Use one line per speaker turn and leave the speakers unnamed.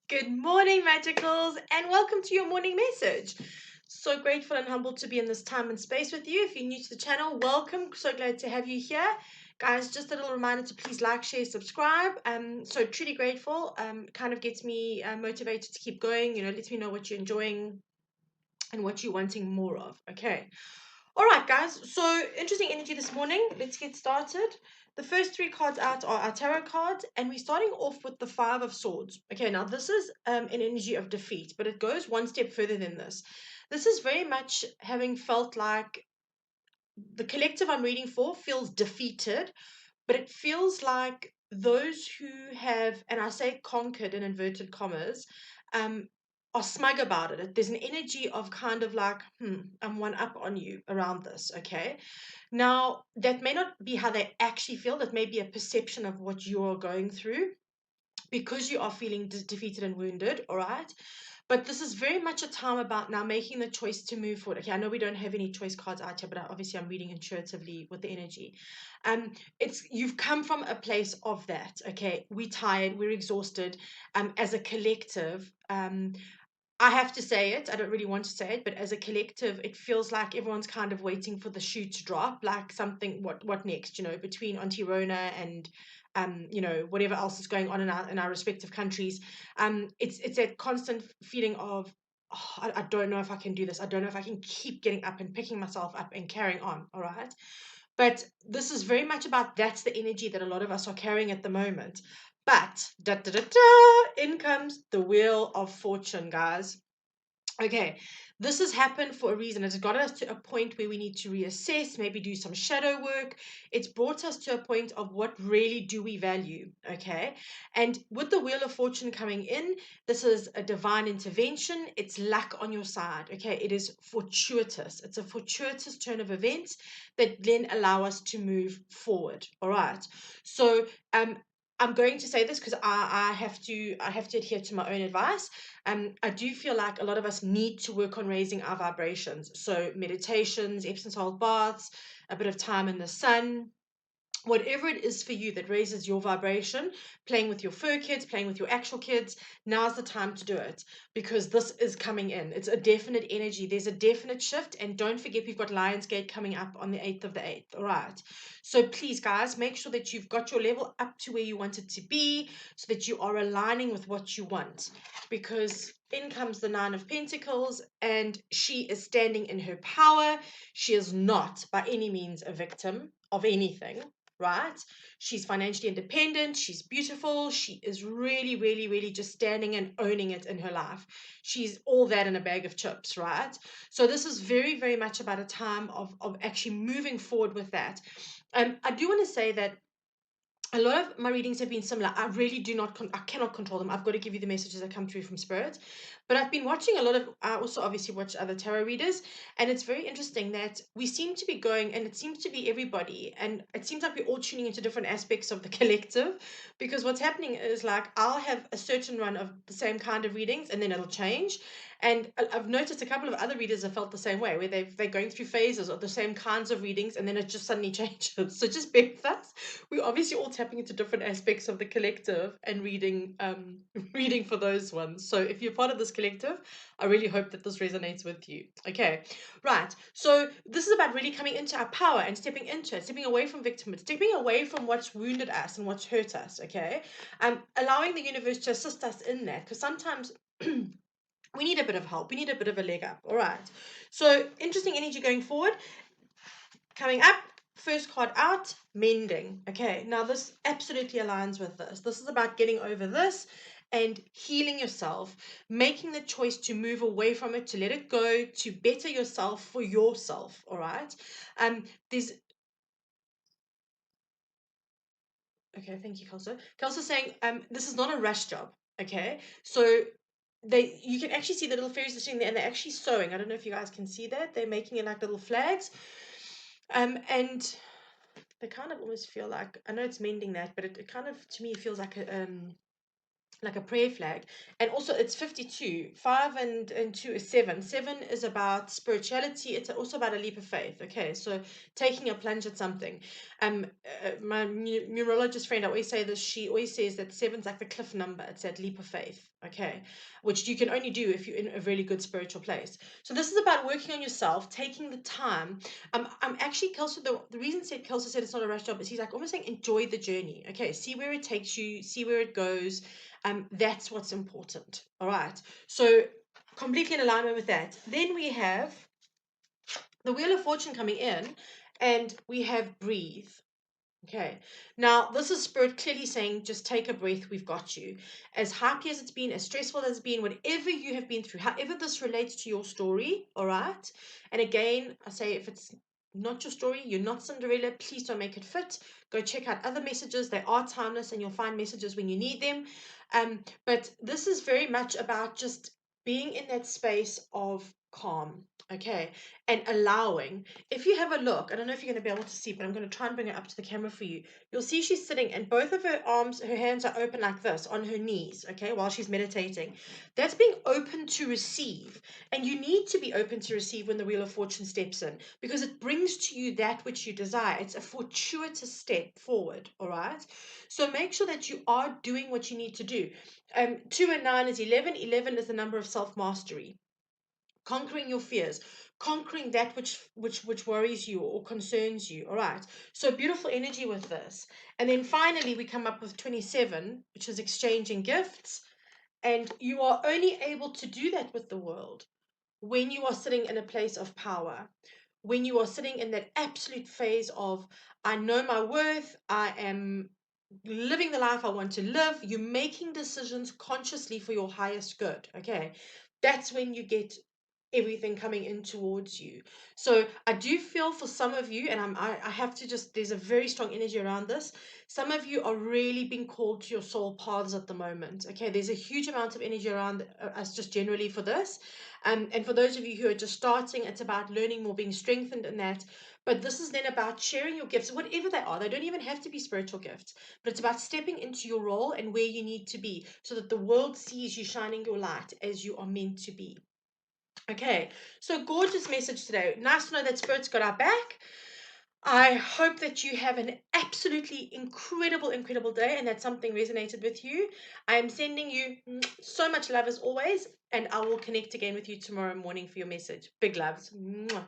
Good morning, Magicals, and welcome to your morning message. So grateful and humbled to be in this time and space with you. If you're new to the channel, welcome. So glad to have you here. Guys, just a little reminder to please like, share, subscribe. So truly grateful. Kind of gets me motivated to keep going. Lets me know what you're enjoying and what you're wanting more of. Okay. All right, guys. So interesting energy this morning. Let's get started. The first three cards out are our tarot cards, and we're starting off with the Five of Swords. Okay, now this is an energy of defeat, but it goes one step further than this. This is very much having felt like the collective I'm reading for feels defeated, but it feels like those who have, and I say conquered in inverted commas, um, are smug about it. There's an energy of kind of like, I'm one up on you around this, okay? Now, that may not be how they actually feel, that may be a perception of what you're going through because you are feeling defeated and wounded, all right? But this is very much a time about now making the choice to move forward. Okay, I know we don't have any choice cards out here, but obviously I'm reading intuitively with the energy. It's you've come from a place of that. Okay, we're tired, we're exhausted. As a collective, I have to say it. I don't really want to say it, but as a collective, it feels like everyone's kind of waiting for the shoe to drop, like something. What next? Between Auntie Rona and whatever else is going on in our respective countries. It's that constant feeling of, oh, I don't know if I can do this. I don't know if I can keep getting up and picking myself up and carrying on. All right. But this is very much about that's the energy that a lot of us are carrying at the moment. But da da da da, in comes the Wheel of Fortune, guys. Okay, this has happened for a reason. It's got us to a point where we need to reassess, maybe do some shadow work. It's brought us to a point of what really do we value, okay? And with the Wheel of Fortune coming in, this is a divine intervention. It's luck on your side, okay? It is fortuitous. It's a fortuitous turn of events that then allow us to move forward, all right? So, I'm going to say this because I have to adhere to my own advice. I do feel like a lot of us need to work on raising our vibrations. So meditations, Epsom salt baths, a bit of time in the sun, whatever it is for you that raises your vibration, playing with your fur kids, playing with your actual kids, now's the time to do it because this is coming in. It's a definite energy. There's a definite shift. And don't forget, we've got Lionsgate coming up on the 8th of the 8th. All right. So please, guys, make sure that you've got your level up to where you want it to be so that you are aligning with what you want, because in comes the Nine of Pentacles and she is standing in her power. She is not by any means a victim of anything, right? She's financially independent. She's beautiful. She is really, really, really just standing and owning it in her life. She's all that in a bag of chips, right? So this is very, very much about a time of actually moving forward with that. I do want to say that a lot of my readings have been similar. I really do not, I cannot control them. I've got to give you the messages that come through from spirit. But I've been watching a lot of, I also obviously watch other tarot readers. And it's very interesting that we seem to be going, and it seems to be everybody. And it seems like we're all tuning into different aspects of the collective. Because what's happening is like, I'll have a certain run of the same kind of readings and then it'll change. And I've noticed a couple of other readers have felt the same way, where they're going through phases of the same kinds of readings and then it just suddenly changes. So just bear with us. We're obviously all tapping into different aspects of the collective and reading reading for those ones. So if you're part of this collective, I really hope that this resonates with you. Okay, right. So this is about really coming into our power and stepping into it, stepping away from victimhood, stepping away from what's wounded us and what's hurt us. Okay, allowing the universe to assist us in that, because sometimes we need a bit of help. We need a bit of a leg up. All right. So interesting energy going forward. Coming up, first card out, mending. Okay, now this absolutely aligns with this. This is about getting over this and healing yourself, making the choice to move away from it, to let it go, to better yourself for yourself. All right. There's okay, thank you, Kelso. Kelso saying, this is not a rush job. Okay, so you can actually see the little fairies are sitting there and they're actually sewing. I don't know if you guys can see that. They're making it like little flags. And they kind of almost feel like, I know it's mending that, but it kind of, to me, feels like like a prayer flag. And also it's 52. 5 and 2 is 7. 7 is about spirituality. It's also about a leap of faith. Okay, so taking a plunge at something. My numerologist friend, I always say this, she always says that 7's like the cliff number. It's that leap of faith. Okay, which you can only do if you're in a really good spiritual place. So this is about working on yourself, taking the time. I'm actually, Kelso, the reason Kelso said it's not a rush job is he's like almost saying enjoy the journey. Okay, see where it takes you, see where it goes. That's what's important. All right. So completely in alignment with that. Then we have the Wheel of Fortune coming in, and we have breathe. Okay. Now, this is Spirit clearly saying, just take a breath, we've got you. As happy as it's been, as stressful as it's been, whatever you have been through, however this relates to your story, all right? And again, I say if it's not your story, you're not Cinderella, please don't make it fit. Go check out other messages. They are timeless and you'll find messages when you need them. But this is very much about just being in that space of calm, okay, and allowing. If you have a look, I don't know if you're going to be able to see, but I'm going to try and bring it up to the camera for you. You'll see she's sitting and both of her arms, her hands are open like this on her knees, okay, while she's meditating. That's being open to receive. And you need to be open to receive when the Wheel of Fortune steps in, because it brings to you that which you desire. It's a fortuitous step forward, all right? So make sure that you are doing what you need to do. 2 and 9 is 11. 11 is the number of self-mastery, conquering your fears, conquering that which worries you or concerns you. All right, so beautiful energy with this. And then finally we come up with 27, which is exchanging gifts. And you are only able to do that with the world when you are sitting in a place of power, when you are sitting in that absolute phase of, I know my worth, I am living the life I want to live, you're making decisions consciously for your highest good. Okay, that's when you get everything coming in towards you. So I do feel for some of you, and I have to just, there's a very strong energy around this. Some of you are really being called to your soul paths at the moment. Okay, there's a huge amount of energy around us just generally for this. And for those of you who are just starting, it's about learning more, being strengthened in that. But this is then about sharing your gifts, whatever they are. They don't even have to be spiritual gifts, but it's about stepping into your role and where you need to be so that the world sees you shining your light as you are meant to be. Okay, so gorgeous message today. Nice to know that Spirit's got our back. I hope that you have an absolutely incredible, incredible day and that something resonated with you. I am sending you so much love as always, and I will connect again with you tomorrow morning for your message. Big loves. Mwah.